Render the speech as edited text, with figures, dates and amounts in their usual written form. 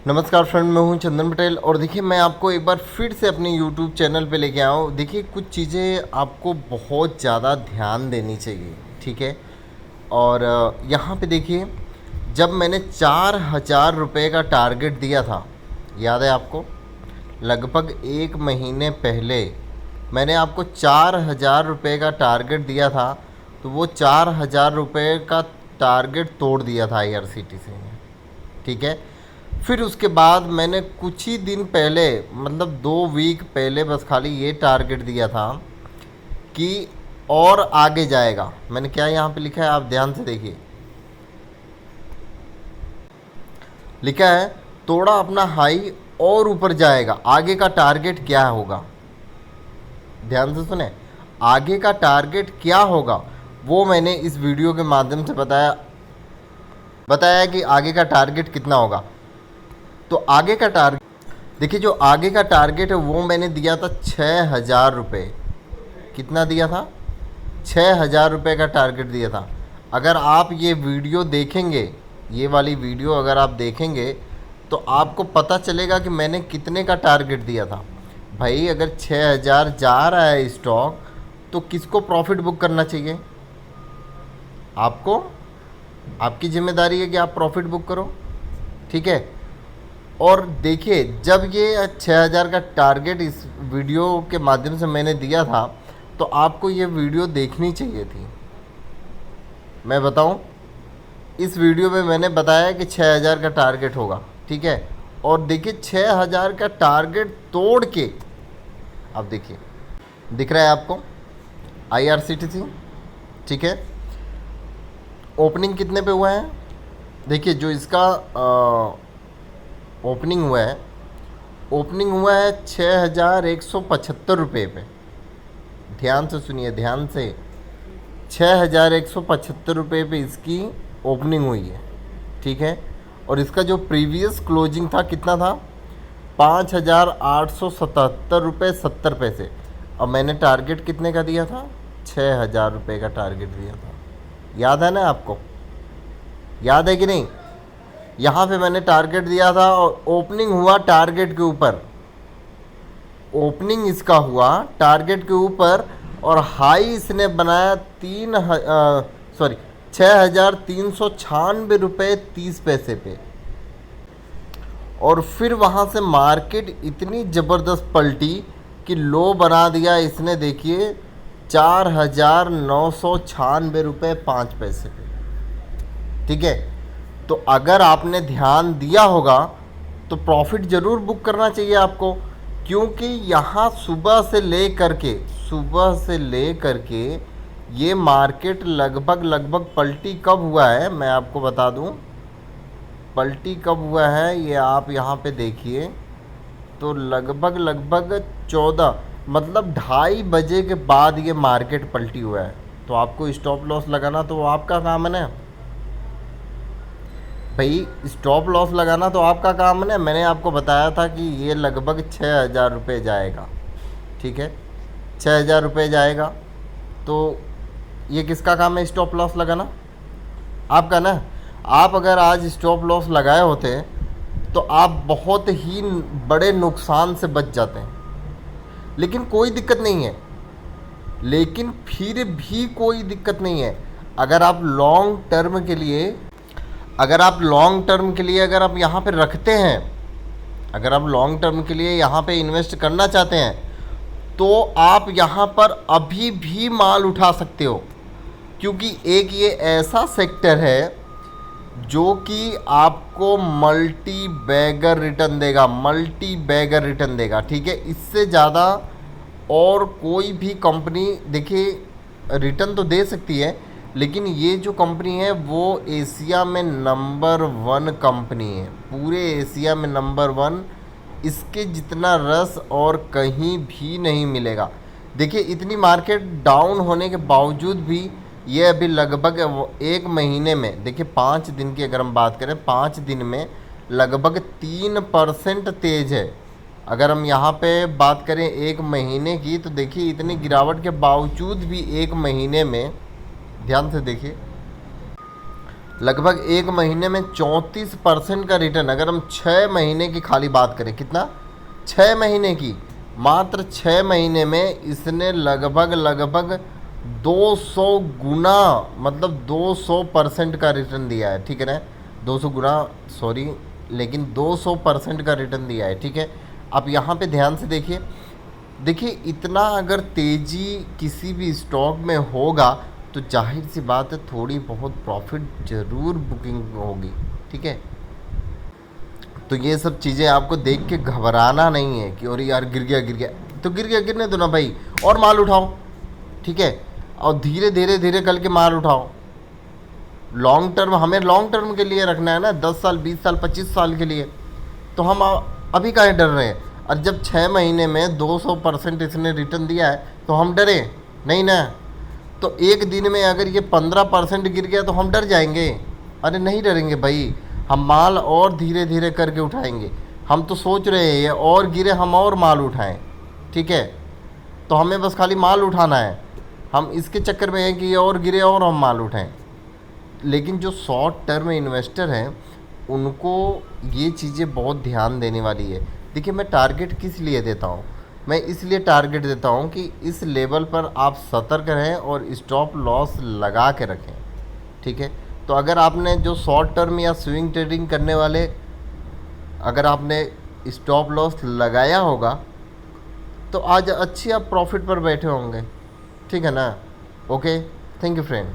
नमस्कार फ्रेंड, मैं हूं चंदन पटेल और देखिए मैं आपको एक बार फिर से अपने YouTube चैनल पे लेके आया हूं। देखिए कुछ चीज़ें आपको बहुत ज़्यादा ध्यान देनी चाहिए, ठीक है। और यहाँ पे देखिए, जब मैंने 4,000 रुपये का टारगेट दिया था, याद है आपको? लगभग 1 महीने पहले मैंने आपको 4,000 रुपये का टारगेट दिया था, तो वो 4,000 रुपये का टारगेट तोड़ दिया था IRCTC ने, ठीक है। फिर उसके बाद मैंने कुछ ही दिन पहले, मतलब 2 वीक पहले, बस खाली ये टारगेट दिया था कि और आगे जाएगा। मैंने क्या यहाँ पे लिखा है, आप ध्यान से देखिए। लिखा है तोड़ा अपना हाई और ऊपर जाएगा, आगे का टारगेट क्या होगा। ध्यान से सुने, आगे का टारगेट क्या होगा वो मैंने इस वीडियो के माध्यम से बताया कि आगे का टारगेट कितना होगा। तो आगे का टारगेट देखिए, जो आगे का टारगेट है वो मैंने दिया था 6,000 रुपये। कितना दिया था? 6,000 रुपये का टारगेट दिया था। अगर आप ये वीडियो देखेंगे, ये वाली वीडियो अगर आप देखेंगे तो आपको पता चलेगा कि मैंने कितने का टारगेट दिया था। भाई अगर 6,000 जा रहा है स्टॉक, तो किसको प्रॉफिट बुक करना चाहिए? आपको। आपकी जिम्मेदारी है कि आप प्रॉफिट बुक करो, ठीक है। और देखिए, जब ये 6,000 का टारगेट इस वीडियो के माध्यम से मैंने दिया था, तो आपको ये वीडियो देखनी चाहिए थी। मैं बताऊं, इस वीडियो में मैंने बताया कि 6,000 का टारगेट होगा, ठीक है। और देखिए 6,000 का टारगेट तोड़ के, अब देखिए दिख रहा है आपको IRCTC, ठीक है। ओपनिंग कितने पे हुआ है? देखिए जो इसका ओपनिंग हुआ है 6,175 रुपये पे। ध्यान से सुनिए, ध्यान से। 6,175 रुपये पे इसकी ओपनिंग हुई है, ठीक है। और इसका जो प्रीवियस क्लोजिंग था कितना था? 5,877 रुपये 70 पैसे। और मैंने टारगेट कितने का दिया था? 6,000 रुपये का टारगेट दिया था। याद है ना आपको? याद है कि नहीं? यहाँ पे मैंने टारगेट दिया था और ओपनिंग हुआ टारगेट के ऊपर। ओपनिंग इसका हुआ टारगेट के ऊपर और हाई इसने बनाया 6,396 रुपये 30 पैसे पे। और फिर वहाँ से मार्केट इतनी ज़बरदस्त पलटी कि लो बना दिया इसने, देखिए 4,996 रुपये 5 पैसे पे, ठीक है। तो अगर आपने ध्यान दिया होगा तो प्रॉफिट ज़रूर बुक करना चाहिए आपको, क्योंकि यहाँ सुबह से ले करके ये मार्केट लगभग पलटी कब हुआ है मैं आपको बता दूँ। पलटी कब हुआ है ये आप यहाँ पे देखिए, तो लगभग 14, मतलब 2:30 बजे के बाद ये मार्केट पलटी हुआ है। तो आपको स्टॉप लॉस लगाना तो आपका काम है ना भाई। स्टॉप लॉस लगाना तो आपका काम है ना। मैंने आपको बताया था कि ये लगभग 6,000 रुपये जाएगा, ठीक है। 6,000 रुपये जाएगा, तो ये किसका काम है स्टॉप लॉस लगाना? आपका ना। आप अगर आज स्टॉप लॉस लगाए होते तो आप बहुत ही बड़े नुकसान से बच जाते हैं। लेकिन कोई दिक्कत नहीं है, अगर आप लॉन्ग टर्म के लिए अगर आप यहाँ पे रखते हैं, अगर आप लॉन्ग टर्म के लिए यहाँ पे इन्वेस्ट करना चाहते हैं, तो आप यहाँ पर अभी भी माल उठा सकते हो। क्योंकि एक ये ऐसा सेक्टर है जो कि आपको मल्टी बैगर रिटर्न देगा, ठीक है। इससे ज़्यादा और कोई भी कंपनी देखिए रिटर्न तो दे सकती है, लेकिन ये जो कंपनी है वो एशिया में नंबर 1 कंपनी है, पूरे एशिया में नंबर 1। इसके जितना रस और कहीं भी नहीं मिलेगा। देखिए इतनी मार्केट डाउन होने के बावजूद भी ये अभी लगभग 1 महीने में, देखिए 5 दिन की अगर हम बात करें, 5 दिन में लगभग 3% तेज है। अगर हम यहाँ पे बात करें 1 महीने की, तो देखिए इतनी गिरावट के बावजूद भी 1 महीने में, ध्यान से देखिए, लगभग एक महीने में 34% का रिटर्न। अगर हम 6 महीने की खाली बात करें, कितना, 6 महीने की, मात्र 6 महीने में इसने लगभग 200 गुना, मतलब 200% का रिटर्न दिया है, ठीक है ना, 200 गुना, सॉरी, लेकिन 200% का रिटर्न दिया है, ठीक है। अब यहाँ पे ध्यान से देखिए, देखिए इतना अगर तेज़ी किसी भी स्टॉक में होगा तो जाहिर सी बात है थोड़ी बहुत प्रॉफिट ज़रूर बुकिंग होगी, ठीक है। तो ये सब चीज़ें आपको देख के घबराना नहीं है कि और यार गिर गया गिर गया, तो गिर गया, गिरने दो ना भाई, और माल उठाओ, ठीक है, और धीरे धीरे धीरे करके माल उठाओ। लॉन्ग टर्म, हमें लॉन्ग टर्म के लिए रखना है ना, 10 साल 20 साल 25 साल के लिए। तो हम अभी काहे डर रहे हैं? और जब 6 महीने में 200% इसने रिटर्न दिया है तो हम डरे नहीं ना। तो एक दिन में अगर ये 15% गिर गया तो हम डर जाएंगे? अरे नहीं डरेंगे भाई, हम माल और धीरे धीरे करके उठाएंगे। हम तो सोच रहे हैं ये और गिरे हम और माल उठाएं, ठीक है। तो हमें बस खाली माल उठाना है, हम इसके चक्कर में हैं कि ये और गिरे और हम माल उठाएं। लेकिन जो शॉर्ट टर्म इन्वेस्टर हैं उनको ये चीज़ें बहुत ध्यान देने वाली है। देखिए मैं टारगेट किस लिए देता हूँ, मैं इसलिए टारगेट देता हूँ कि इस लेवल पर आप सतर्क रहें और स्टॉप लॉस लगा के रखें, ठीक है। तो अगर आपने जो शॉर्ट टर्म या स्विंग ट्रेडिंग करने वाले, अगर आपने स्टॉप लॉस लगाया होगा तो आज अच्छी आप प्रॉफिट पर बैठे होंगे, ठीक है ना। Okay, thank you friend.